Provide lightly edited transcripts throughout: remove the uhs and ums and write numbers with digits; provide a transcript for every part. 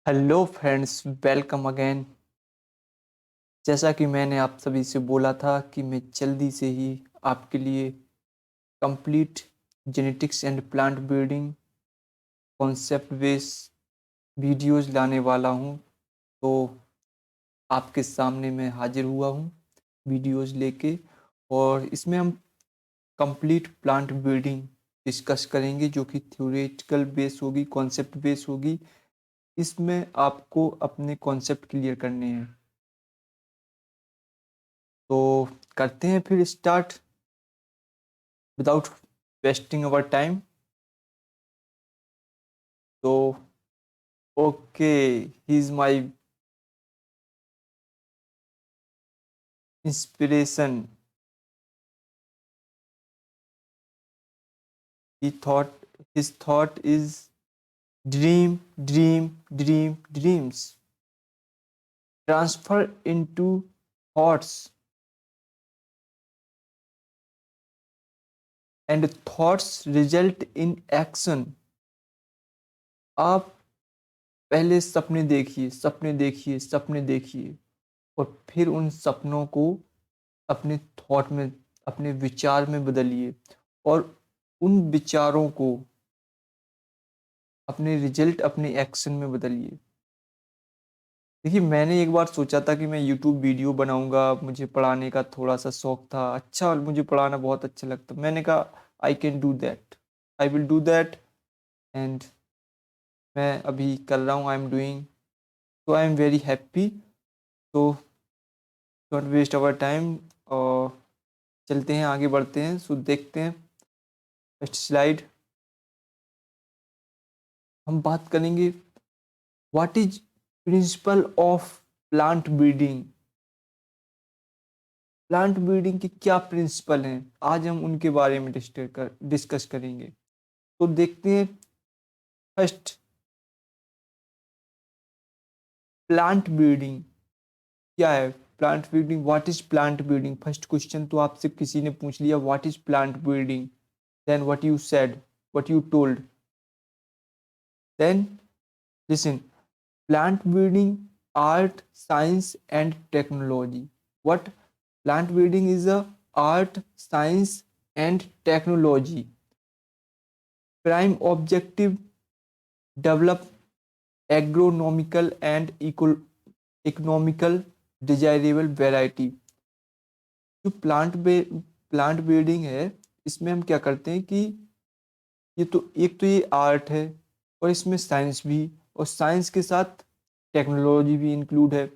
Hello friends, welcome again. जैसा कि मैंने आप सभी से बोला था कि मैं जल्दी से ही आपके लिए complete genetics and plant breeding concept base videos लाने वाला हूं, तो आपके सामने मैं हाजिर हुआ हूं वीडियोस लेके। और इसमें हम कंप्लीट प्लांट ब्रीडिंग डिस्कस करेंगे, जो कि थ्योरेटिकल बेस होगी, कॉन्सेप्ट बेस होगी। इसमें आपको अपने कॉन्सेप्ट क्लियर करने हैं, तो करते हैं फिर start without wasting our time. तो okay, he is my inspiration. He thought his thought is dream dream dream dreams transfer into thoughts and thoughts result in action. आप पहले सपने देखिए, सपने देखिए, सपने देखिए, और फिर उन सपनों को अपने थॉट में, अपने विचार में बदलिए, और उन विचारों को अपने रिजल्ट, अपने एक्शन में बदलिए। देखिए, मैंने एक बार सोचा था कि मैं यूट्यूब वीडियो बनाऊंगा। मुझे पढ़ाने का थोड़ा सा शौक था, अच्छा, मुझे पढ़ाना बहुत अच्छा लगता। मैंने कहा I can do that, I will do that. And मैं अभी कर रहा हूँ, आई एम डूइंग, तो आई एम वेरी हैप्पी। तो डोंट वेस्ट आवर टाइम, और चलते हैं, आगे बढ़ते हैं। सो देखते हैं फर्स्ट स्लाइड। हम बात करेंगे what is principle of plant breeding. Plant breeding के क्या प्रिंसिपल हैं, आज हम उनके बारे में डिस्कस करेंगे। तो देखते हैं फर्स्ट, प्लांट ब्रीडिंग क्या है। Plant breeding, what is plant breeding. First question तो आपसे किसी ने पूछ लिया, what is plant breeding, then what you said, what you told, then listen. Plant breeding, art, science and technology. What? Plant breeding is a art, science and technology. Prime objective, develop agronomical and economical desirable variety. जो plant breeding है, इसमें हम क्या करते हैं कि ये तो एक तो ये आर्ट है, और इसमें साइंस भी, और साइंस के साथ टेक्नोलॉजी भी इंक्लूड है।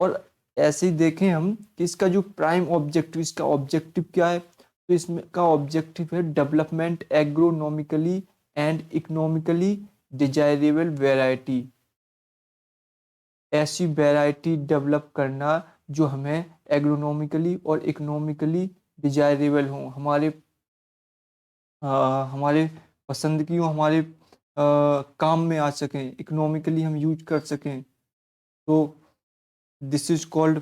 और ऐसे ही देखें हम कि इसका जो प्राइम ऑब्जेक्टिव, इसका ऑब्जेक्टिव क्या है, तो इसमें का ऑब्जेक्टिव है development agronomically and economically desirable variety. ऐसी वैरायटी डेवलप करना जो हमें एग्रोनॉमिकली और इकोनॉमिकली डिजायरेबल हो, हमारे पसंद की हो, हमारे काम में आ सकें, इकोनॉमिकली हम यूज कर सकें। तो this is called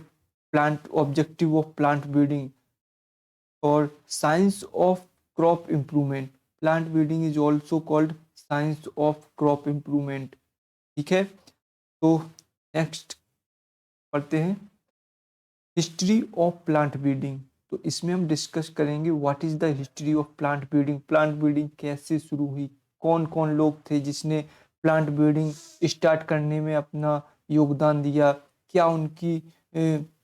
plant objective of plant breeding. और science of crop improvement, plant breeding is also called science of crop improvement. ठीक है, तो नेक्स्ट पढ़ते हैं हिस्ट्री ऑफ प्लांट ब्रीडिंग। तो इसमें हम डिस्कस करेंगे what is the history of plant breeding. Plant breeding कैसे शुरू हुई, कौन कौन लोग थे जिसने प्लांट ब्रीडिंग स्टार्ट करने में अपना योगदान दिया, क्या उनकी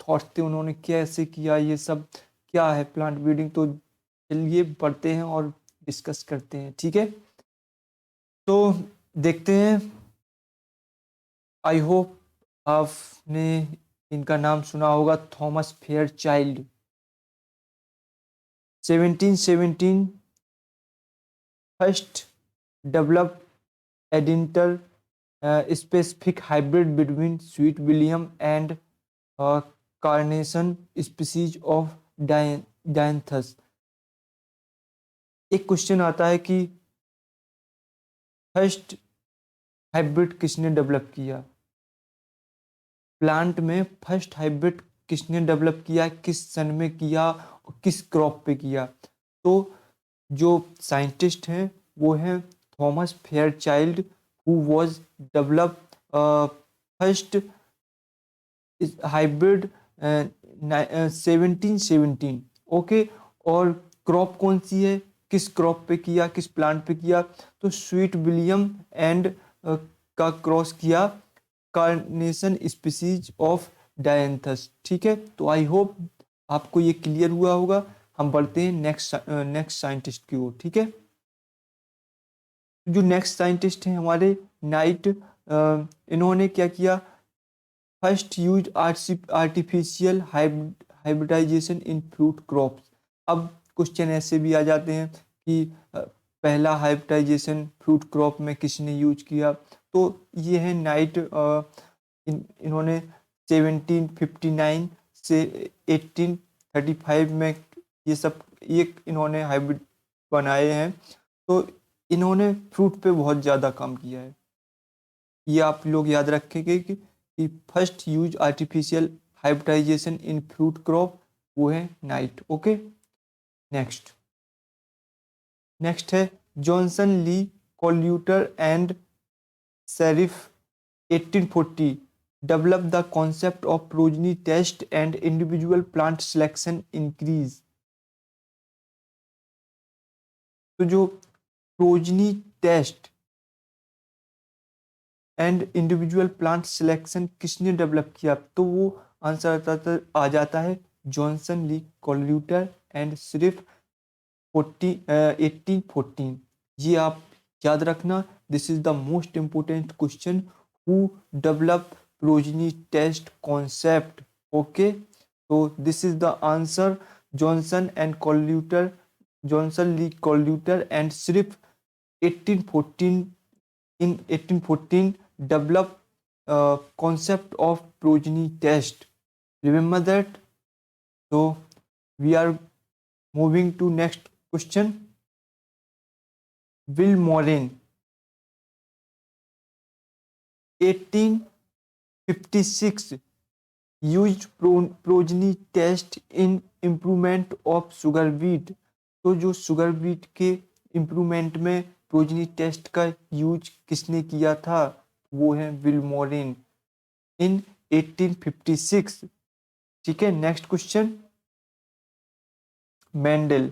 थॉट्स थे, उन्होंने कैसे किया, ये सब क्या है प्लांट ब्रीडिंग। तो चलिए पढ़ते हैं और डिस्कस करते हैं, ठीक है। तो देखते हैं, आई होप आपने इनका नाम सुना होगा, Thomas Fairchild. 1717 first develop an inter specific hybrid between sweet William and carnation species of dianthus. एक क्वेश्चन आता है कि फर्स्ट हाइब्रिड किसने डेवलप किया, प्लांट में फर्स्ट हाइब्रिड किसने डेवलप किया, किस सन में किया और किस क्रॉप पे किया। तो जो साइंटिस्ट हैं वो हैं Thomas Fairchild, who was develop first hybrid 1717, okay. और क्रॉप कौन सी है, किस क्रॉप पे किया, किस प्लांट पे किया, तो स्वीट विलियम एंड का क्रॉस किया कार्नेशन स्पीसीज ऑफ डायंथस, ठीक है। तो आई होप आपको ये क्लियर हुआ होगा। हम बढ़ते हैं नेक्स्ट साइंटिस्ट की ओर, ठीक है। जो नेक्स्ट साइंटिस्ट हैं हमारे नाइट, इन्होंने क्या किया, first use artificial hybridization in fruit crops. अब क्वेश्चन ऐसे भी आ जाते हैं कि पहला हाइब्रिडाइजेशन फ्रूट क्रॉप में किसने यूज किया, तो ये है नाइट। इन्होंने 1759 से 1835 में ये सब एक इन्होंने हाइब्रिड बनाए हैं। तो इन्होंने फ्रूट पे बहुत ज़्यादा काम किया है। ये आप लोग याद रखेंगे कि first use artificial hybridization in fruit crop वो है नाइट, ओके। नेक्स्ट नेक्स्ट है Johnson Le Couteur and Shirreff 1840 develop the concept of progeny test and individual plant selection increase. तो जो progeny test and individual plant selection किसने develop किया, तो वो answer आ जाता है जॉनसन ली कॉल्यूटर एंड सिर्फ 1814। ये आप याद रखना, this is the most important question, who develop progeny test concept, okay. तो this is the answer, Johnson and Couteur, Johnson Le Couteur and सिर्फ 1814, in 1814 developed concept of progeny test. Remember that. So we are moving to next question. Will Morin 1856 used progeny test in improvement of sugar beet। तो जो sugar beet के improvement में progeny test का use किसने किया था, वो है विल्मोरिन इन 1856, ठीक है। Next question, Mendel.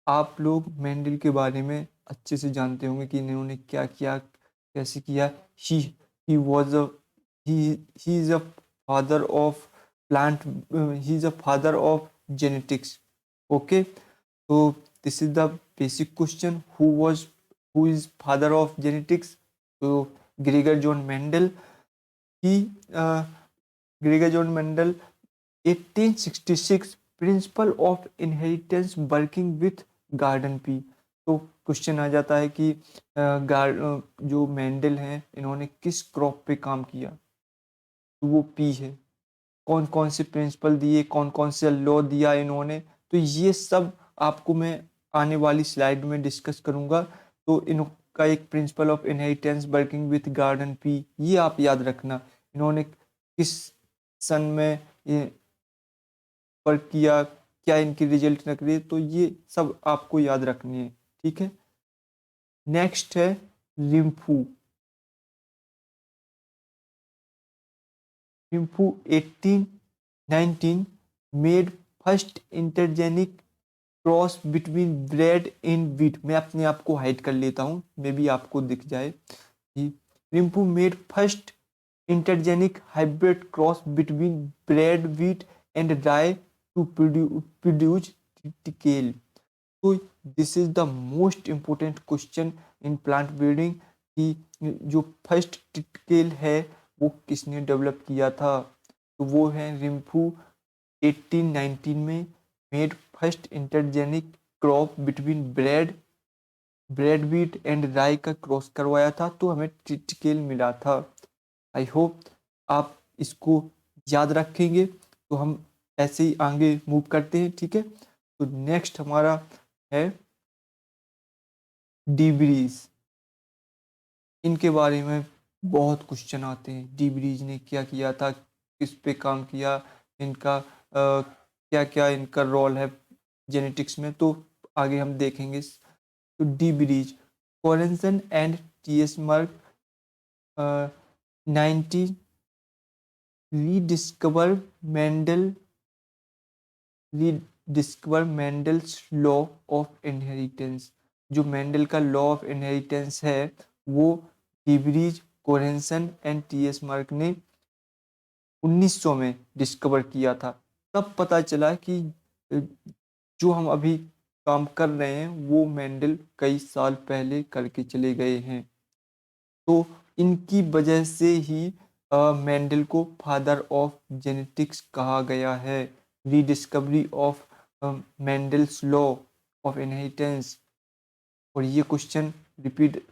आप लोग मेंडल के बारे में अच्छे से जानते होंगे कि इन्होंने क्या किया, कैसे किया। He was a he is a father of plant, he is a father of genetics, okay. तो this is the basic question, who is father of genetics, तो Gregor John Mendel. He Gregor John Mendel 1866 principle of inheritance working with garden pea. तो question आ जाता है कि जो Mendel हैं इन्होंने किस क्रॉप पे काम किया, तो वो पी है। कौन कौन से प्रिंसिपल दिए, कौन कौन से लॉ दिया इन्होंने, तो ये सब आपको मैं आने वाली स्लाइड में डिस्कस करूंगा। तो इनका एक principal of inheritance working with garden P, ये आप याद रखना, इन्होंने किस सन में ये वर्क किया, क्या इनकी रिजल्ट निकले, तो ये सब आपको याद रखनी है, ठीक है। नेक्स्ट है रिम्फू। रिम्फू 1819 made first intergenic cross between bread इन वीट। मैं अपने आप को हाइड कर लेता हूँ, मे बी आपको दिख जाए। Rimpau made first intergeneric hybrid cross between bread wheat and rye to produce triticale. तो this is the most important question in plant breeding कि जो फर्स्ट टिकेल है वो किसने डेवलप किया था, तो वो है रिम्फू 1819 में made first intergenic crop between bread wheat and राई का क्रॉस करवाया था, तो हमें टिकेल मिला था। आई होप आप इसको याद रखेंगे। तो हम ऐसे ही आगे मूव करते हैं, ठीक है। तो नेक्स्ट हमारा है डीब्रीज। इनके बारे में बहुत क्वेश्चन आते हैं, डीब्रीज ने क्या किया था, किस पे काम किया, इनका क्या क्या इनका रोल है जेनेटिक्स में, तो आगे हम देखेंगे। तो de Vries, Correns and T S Mark 19 rediscover Mendel rediscover Mendel's law of inheritance. जो मेंडल का लॉ ऑफ इनहेरिटेंस है वो de Vries, Correns and TS Mark ने 1900 में डिस्कवर किया था। तब पता चला कि जो हम अभी काम कर रहे हैं वो मेंडल कई साल पहले करके चले गए हैं। तो इनकी वजह से ही मेंडल को फादर ऑफ जेनेटिक्स कहा गया है। Rediscovery of Mendel's law of inheritance. और ये क्वेश्चन रिपीट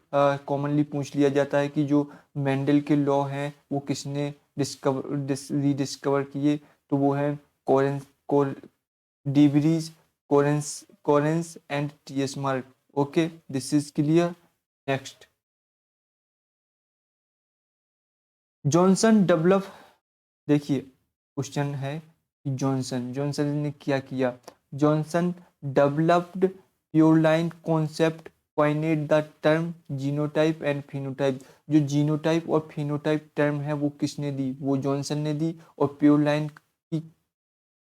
कॉमनली पूछ लिया जाता है कि जो मेंडल के लॉ हैं वो किसने रीडिस्कवर किए, तो वो है de Vries, Correns and TS Mark. Okay, this is clear. Next, Johnson develop. देखिए क्वेश्चन है कि जॉनसन ने क्या किया। Johnson developed pureline concept, coined the term genotype and phenotype. जो जीनोटाइप और फिनोटाइप टर्म है वो किसने दी, वो जॉनसन ने दी। और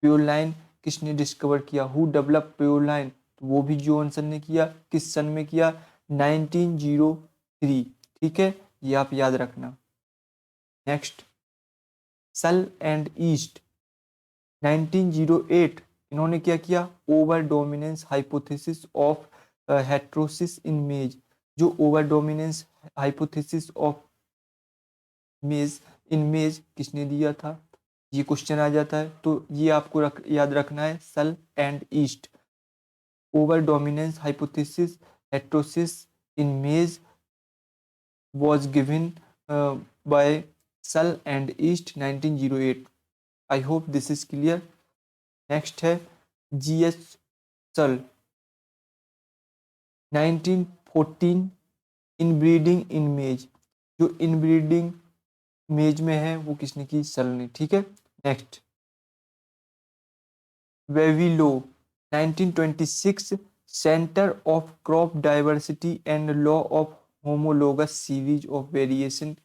प्योरलाइन किसने डिस्कवर किया, हु डेवलप प्योरलाइन, तो वो भी जॉनसन ने किया। किस सन में किया, 1903। ठीक है, ये आप याद रखना। नेक्स्ट, सल एंड ईस्ट, 1908 इन्होंने क्या किया, over dominance hypothesis of heterosis in maize. जो ओवर डोमिनेंस हाइपोथेसिस ऑफ मेज इन मेज किसने दिया था, ये क्वेश्चन आ जाता है। तो ये आपको याद रखना है, Shull and East. Over dominance hypothesis heterosis in maize was given by Searle and East 1908। I hope this is clear। Next है GH Searle, 1914 इनब्रीडिंग इन मेज। जो इनब्रीडिंग मेज में है वो किसने की, Searle ने। ठीक है, next, Vavilov, 1926 centre of crop diversity and law of homologous series of variation.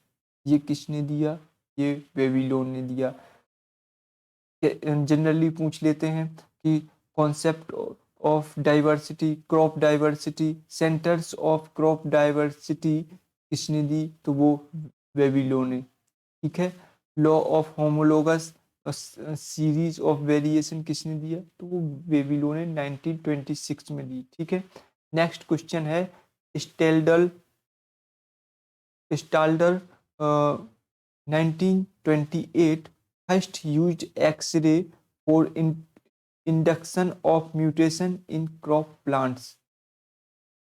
ये किसने दिया, ये वेविलोन ने दिया। जनरली पूछ लेते हैं कि concept of diversity, crop diversity, centres of crop diversity किसने दी, तो वो वेविलोन ने। ठीक है, law of homologous series of variation किसने दिया, तो वो वेविलोन ने 1926 में दी। ठीक है, नेक्स्ट क्वेश्चन है स्टेल्डल स्टाल्डर 1928 first used X-ray for induction of mutation in crop plants।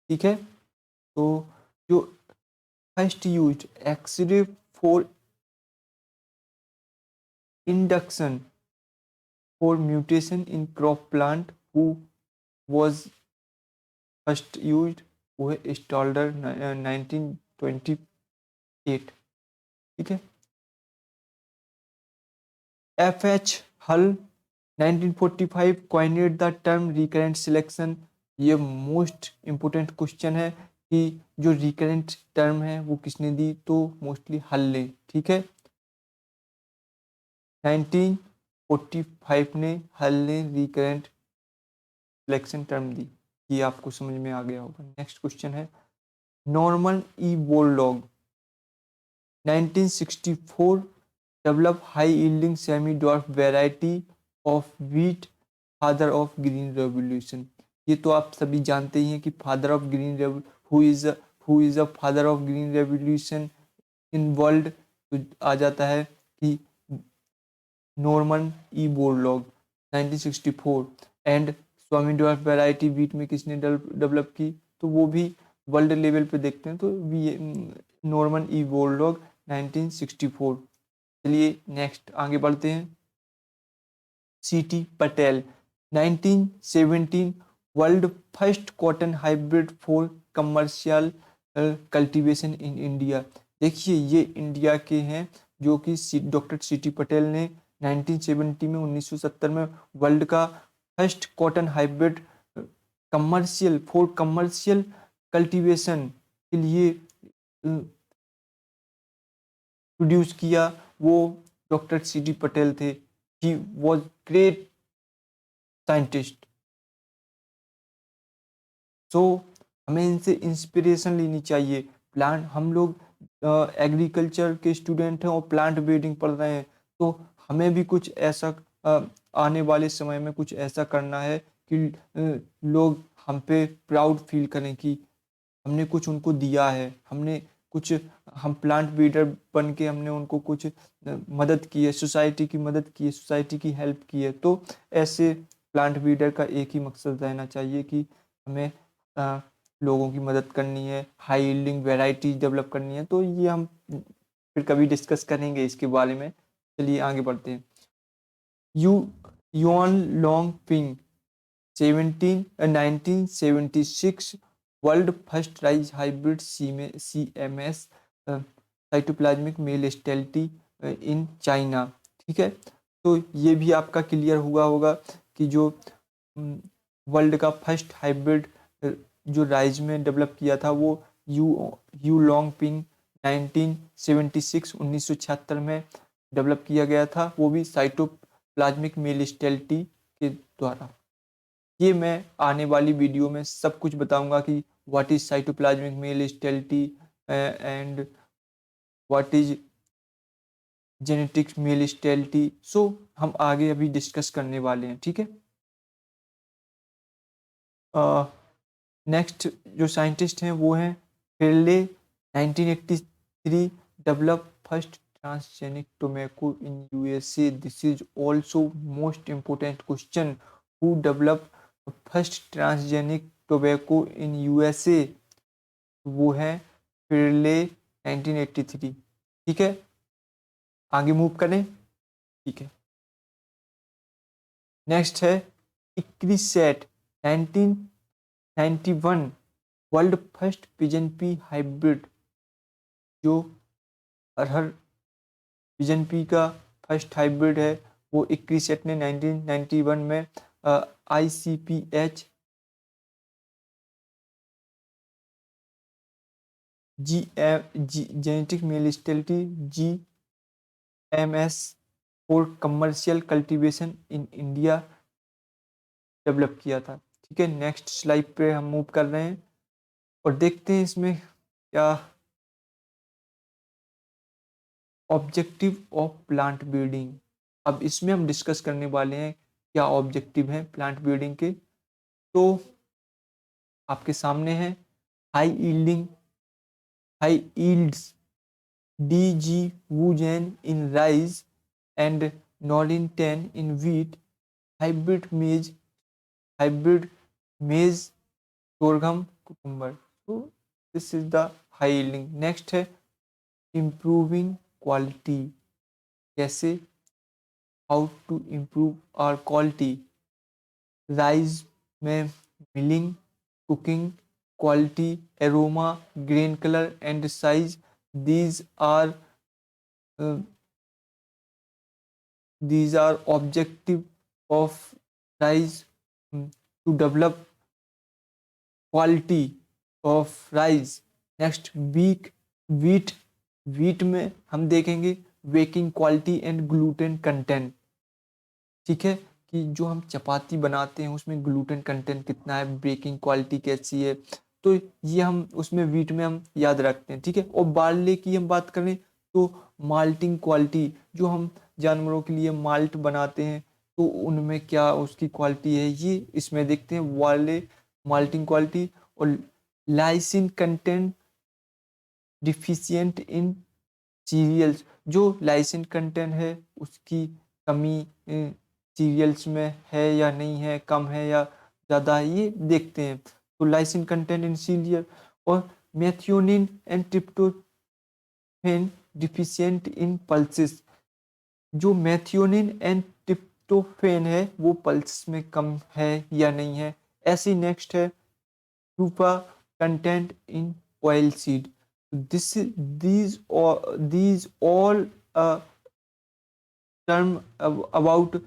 ठीक है, तो जो first used X ray for induction for mutation in crop plant who was first used, वो है स्टाल्डर 1928। ठीक है, FH हल 1945 coined the term recurrent selection. ये मोस्ट इंपोर्टेंट क्वेश्चन है कि जो रिकरेंट टर्म है वो किसने दी, तो मोस्टली हल ने। ठीक है, 1945 ने हल ने रिकरेंट सिलेक्शन टर्म दी। ये आपको समझ में आ गया होगा। नेक्स्ट क्वेश्चन है Norman E Borlaug, 1964 develop high yielding semi dwarf variety of wheat, father of green revolution। ये तो आप सभी जानते ही हैं कि father of green who is a father of green revolution in world, तो आ जाता है कि Norman E Borlaug 1964। And Swami dwarf variety wheat में किसने डेवलप की, तो वो भी वर्ल्ड लेवल पे देखते हैं, तो नॉर्मन ई बोरलॉग 1964। चलिए नेक्स्ट आगे बढ़ते हैं। सीटी Patel 1917 world first cotton hybrid for commercial cultivation in India. देखिए ये इंडिया के हैं जो कि डॉक्टर सीटी पटेल ने 1970 में 1970 में वर्ल्ड का first cotton hybrid commercial cultivation के लिए प्रोड्यूस किया। वो डॉक्टर C.D. पटेल थे, ही वॉज ग्रेट साइंटिस्ट। सो हमें इनसे इंस्पिरेशन लेनी चाहिए। प्लांट, हम लोग एग्रीकल्चर के स्टूडेंट हैं और प्लांट ब्रीडिंग पढ़ रहे हैं, तो हमें भी कुछ ऐसा आने वाले समय में कुछ ऐसा करना है कि लोग हम पे प्राउड फील करें कि हमने कुछ उनको दिया है, हमने कुछ, हम प्लांट ब्रीडर बन के हमने उनको कुछ मदद की है, सोसाइटी की मदद की है, सोसाइटी की हेल्प की है। तो ऐसे प्लांट ब्रीडर का एक ही मकसद रहना चाहिए कि हमें लोगों की मदद करनी है, हाई यील्डिंग वेराइटीज डेवलप करनी है। तो ये हम फिर कभी डिस्कस करेंगे इसके बारे में। चलिए आगे बढ़ते हैं। You yuan long ping 1976 world first rise hybrid CMS cytoplasmic male sterility in China. ठीक है, तो ये भी आपका क्लियर हुआ होगा कि जो वर्ल्ड का फर्स्ट हाइब्रिड जो राइज में डेवलप किया था वो यू लॉन्ग पिंग 1976 में डेवलप किया गया था, वो भी साइटोप्लाज्मिक मेल स्टेलिटी के द्वारा। ये मैं आने वाली वीडियो में सब कुछ बताऊंगा कि what is cytoplasmic male sterility and what is genetics male sterility. So हम आगे अभी डिस्कस करने वाले हैं। ठीक है, नेक्स्ट जो साइंटिस्ट हैं वो हैं फिरले। 1983 develop first transgenic tobacco in USA। This is also most important question, who develop first transgenic tobacco in USA। वो है फिरले 1983। ठीक है, आगे मूव करें। ठीक है, नेक्स्ट है ICRISAT 1991 world first pigeon pea hybrid. जो अरहर पिजन पी का फर्स्ट हाइब्रिड है वो इक्रिसेट ने 1991 में ICPH genetic male sterility GMS for commercial cultivation in India develop किया था। ठीक है, नेक्स्ट स्लाइड पे हम मूव कर रहे हैं और देखते हैं इसमें क्या ऑब्जेक्टिव ऑफ प्लांट ब्रीडिंग। अब इसमें हम डिस्कस करने वाले हैं क्या ऑब्जेक्टिव हैं प्लांट ब्रीडिंग के। तो आपके सामने है high yielding, high yields DG Woogen in rice and Norin 10 in wheat, hybrid maize, hybrid maize sorghum cucumber. तो this is the high yielding. Next है इम्प्रूविंग क्वालिटी। कैसे, how to improve our quality. Rice में milling, cooking, quality, aroma, grain colour and size. these are uh, these are objective of rice to develop quality of rice. next wheat wheat में हम देखेंगे baking quality and gluten content. ठीक है, कि जो हम चपाती बनाते हैं उसमें ग्लूटेन कंटेंट कितना है, बेकिंग क्वालिटी कैसी है। तो ये हम उसमें वीट में हम याद रखते हैं। ठीक है, और बार्ले की हम बात करें तो माल्टिंग क्वालिटी, जो हम जानवरों के लिए माल्ट बनाते हैं तो उनमें क्या उसकी क्वालिटी है, ये इसमें देखते हैं वाले माल्टिंग क्वालिटी। और lysine content deficient in cereals, जो लाइसिन कंटेंट है उसकी कमी सीरियल्स में है या नहीं है, कम है या ज़्यादा है, ये देखते हैं। तो लाइसिन कंटेंट इन सीरियल। और methionine and tryptophan deficient in pulses, जो मेथियोनिन एंड ट्रिप्टोफैन है वो पल्स में कम है या नहीं है। ऐसी नेक्स्ट है ट्रूपा content in oil seed. these all term about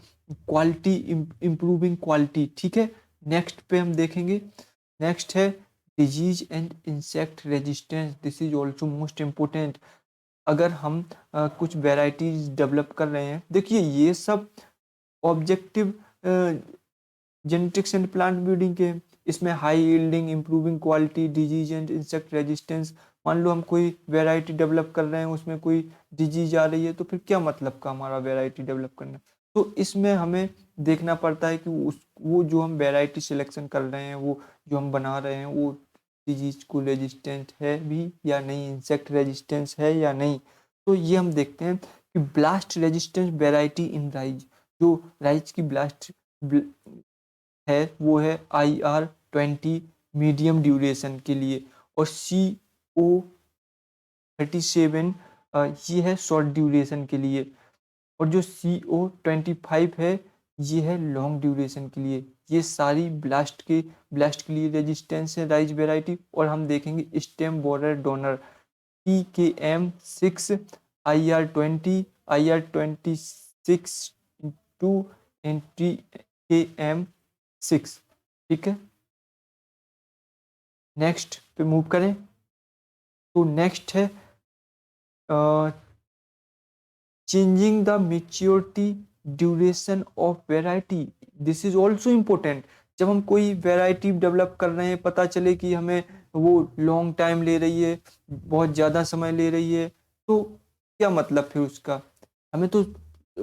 quality, improving quality. ठीक है, नेक्स्ट पे हम देखेंगे। नेक्स्ट है disease and insect resistance. This is also most important. अगर हम कुछ वेराइटीज डेवलप कर रहे हैं, देखिए ये सब objective genetics and plant breeding के, इसमें high yielding, improving quality, disease and insect resistance. मान लो हम कोई वेराइटी डेवलप कर रहे हैं, उसमें कोई डिजीज आ रही है, तो फिर क्या मतलब का हमारा वेराइटी डेवलप करना। तो इसमें हमें देखना पड़ता है कि वो जो हम वेराइटी सिलेक्शन कर रहे हैं, वो जो हम बना रहे हैं, वो डिजीज को रेजिस्टेंट है भी या नहीं, इंसेक्ट रेजिस्टेंस है या नहीं। तो ये हम देखते हैं कि blast resistance variety in rise, जो राइज की ब्लास्ट है वो है IR20 मीडियम ड्यूरेशन के लिए, और CO37 ये है शॉर्ट ड्यूरेशन के लिए, और जो CO25 है ये है लॉन्ग ड्यूरेशन के लिए। ये सारी ब्लास्ट के लिए रेजिस्टेंस है राइज वेराइटी। और हम देखेंगे stem borer donor TKM6, IR26 2 and TKM6। ठीक है, नेक्स्ट पे मूव करें। तो नेक्स्ट है changing the maturity duration of variety. This is also important. जब हम कोई वेराइटी डेवलप कर रहे हैं, पता चले कि हमें वो लॉन्ग टाइम ले रही है, बहुत ज़्यादा समय ले रही है, तो क्या मतलब फिर उसका। हमें तो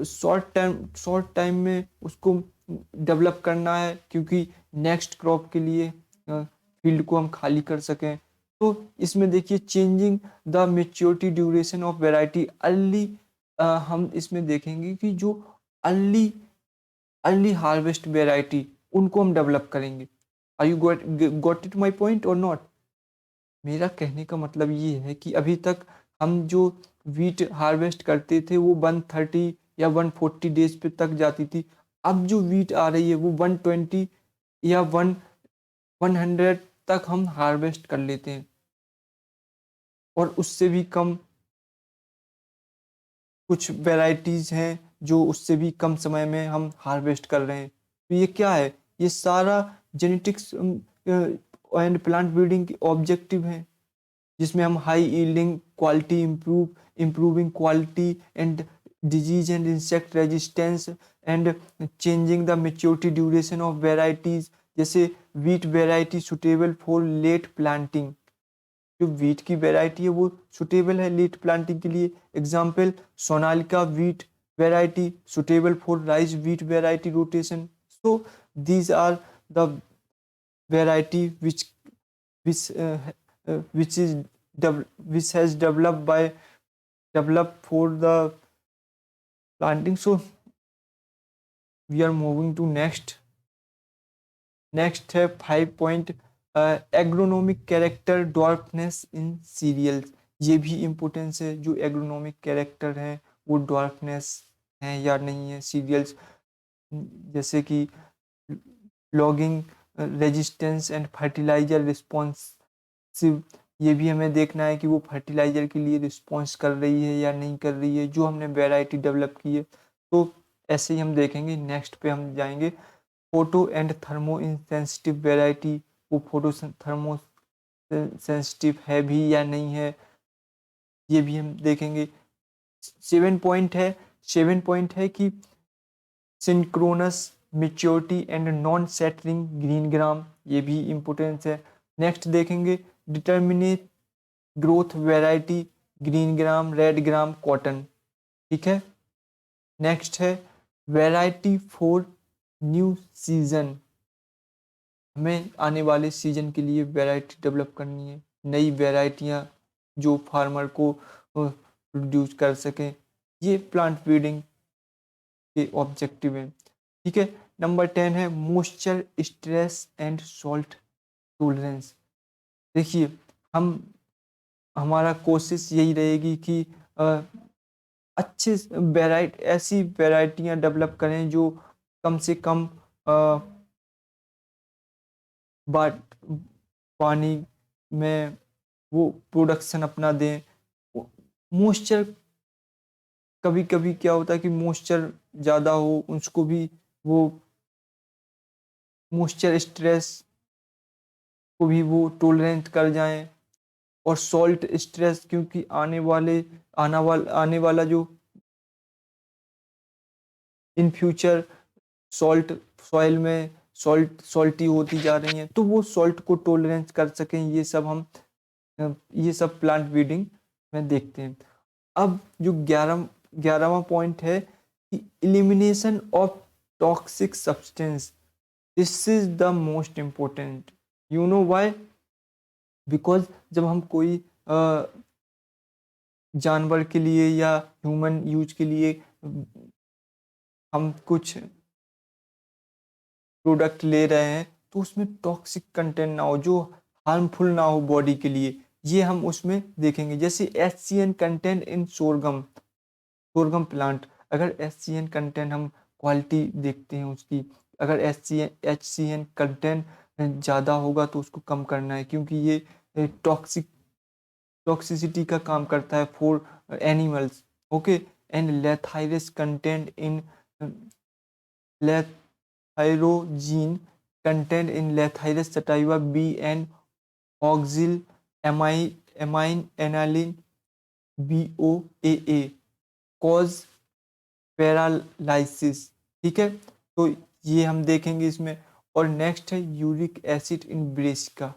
शॉर्ट टाइम में उसको डेवलप करना है, क्योंकि नेक्स्ट क्रॉप के लिए फील्ड को हम खाली कर सकें। तो इसमें देखिए changing the maturity duration of variety early, हम इसमें देखेंगे कि जो अर्ली अर्ली हार्वेस्ट वेराइटी, उनको हम डेवलप करेंगे। Are you got it my point or not. मेरा कहने का मतलब ये है कि अभी तक हम जो वीट हार्वेस्ट करते थे वो 130 या 140 डेज पे तक जाती थी। अब जो वीट आ रही है वो 120 या 100 तक हम हार्वेस्ट कर लेते हैं, और उससे भी कम कुछ वेराइटीज़ हैं जो उससे भी कम समय में हम हार्वेस्ट कर रहे हैं। तो ये क्या है, ये सारा जेनेटिक्स एंड प्लांट ब्रीडिंग के ऑब्जेक्टिव हैं, जिसमें हम high yielding, quality improving quality and disease and insect resistance and changing the maturity duration of varieties. जैसे wheat variety suitable for late planting, जो वीट की वेराइटी है वो सुटेबल है लेट प्लांटिंग के लिए। Example Sonalika wheat variety suitable for rice wheat variety rotation. So these are the variety which uh, which is which has developed for the planting. So we are moving to next है 5 point agronomic character dwarfness इन serials. ये भी importance है, जो agronomic character है वो dwarfness है या नहीं है सीरियल्स, जैसे कि lodging resistance and fertiliser responsive. ये भी हमें देखना है कि वो फर्टिलाइजर के लिए रिस्पॉन्स कर रही है या नहीं कर रही है, जो हमने वेराइटी डेवलप की है। तो ऐसे ही हम देखेंगे। नेक्स्ट पे हम जाएंगे photo and thermo insensitive variety, वो फोटो थर्मो सेंसिटिव है भी या नहीं है, ये भी हम देखेंगे। 7 पॉइंट है कि synchronous maturity and non shattering green gram, ये भी इम्पोर्टेंस है। नेक्स्ट देखेंगे determinate growth variety green gram, red gram, cotton. ठीक है, नेक्स्ट है वेराइटी फॉर न्यू सीजन। हमें आने वाले सीजन के लिए वैरायटी डेवलप करनी है, नई वैरायटियाँ जो फार्मर को प्रोड्यूस कर सकें। ये प्लांट ब्रीडिंग के ऑब्जेक्टिव हैं। ठीक है, नंबर 10 है moisture stress and salt tolerance. देखिए हम हमारा कोशिश यही रहेगी कि अच्छे ऐसी वैरायटियाँ डेवलप करें जो कम से कम बाट पानी में वो प्रोडक्शन अपना दें। मॉइस्चर, कभी कभी क्या होता है कि मॉइस्चर ज़्यादा हो, उसको भी वो मॉइस्चर स्ट्रेस को भी वो टोलरेंट कर जाएं, और सॉल्ट स्ट्रेस, क्योंकि आने वाला जो इन फ्यूचर सॉल्ट सॉइल में सॉल्टी होती जा रही हैं, तो वो सॉल्ट को टॉलरेंस कर सकें, ये सब प्लांट ब्रीडिंग में देखते हैं। अब जो 11वां पॉइंट है कि elimination of toxic substance, this is the most important. You know why? Because जब हम कोई जानवर के लिए या ह्यूमन यूज के लिए हम कुछ प्रोडक्ट ले रहे हैं, तो उसमें टॉक्सिक कंटेंट ना हो, जो हार्मफुल ना हो बॉडी के लिए, ये हम उसमें देखेंगे। जैसे HCN content in sorghum plant, अगर HCN कंटेंट हम क्वालिटी देखते हैं उसकी, अगर HCN कंटेंट ज़्यादा होगा तो उसको कम करना है, क्योंकि ये टॉक्सिसिटी का काम करता है for animals. Okay, and lathyrus content in lathyrogen content in lathyrus sativa B and oxalyl amine alanine BOAA cause paralysis. ठीक है, तो ये हम देखेंगे इसमें। और नेक्स्ट है यूरिक एसिड इन ब्रेसिका।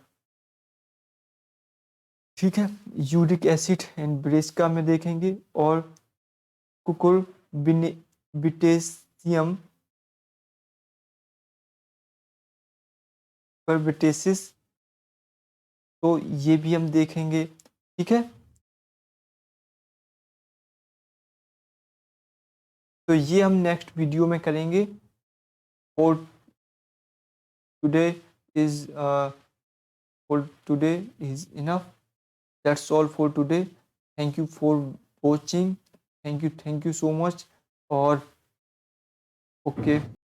ठीक है, यूरिक एसिड इन ब्रेसिका में देखेंगे। और कुकुरबिटेशियम परबिटेसिस, तो ये भी हम देखेंगे। ठीक है, तो ये हम नेक्स्ट वीडियो में करेंगे। और today is for today is enough. That's all for today. Thank you for watching. Thank you so much. Or okay.